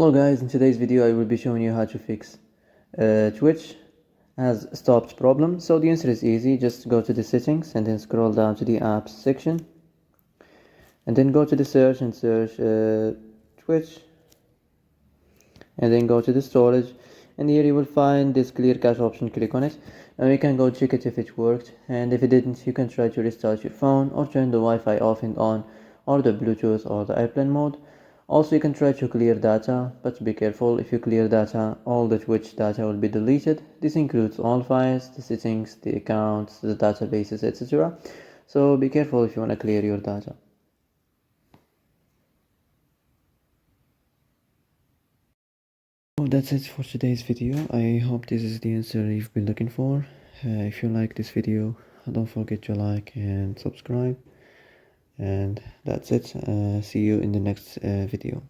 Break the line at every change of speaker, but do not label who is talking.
Hello guys, in today's video I will be showing you how to fix Twitch has stopped problem. So the answer is easy. Just go to the settings and then scroll down to the apps section and then go to the search and search Twitch and then go to the storage, and here you will find this clear cache option. Click on it and you can go check it if it worked, and if it didn't you can try to restart your phone or turn the Wi-Fi off and on, or the Bluetooth or the airplane mode. Also you can try to clear data, but be careful. If you clear data, all the Twitch data will be deleted. This includes all files, the settings, the accounts, the databases, etc. So be careful if you want to clear your data. Well, that's it for today's video. I hope this is the answer you've been looking for. If you like this video, don't forget to like and subscribe. And that's it. See you in the next video.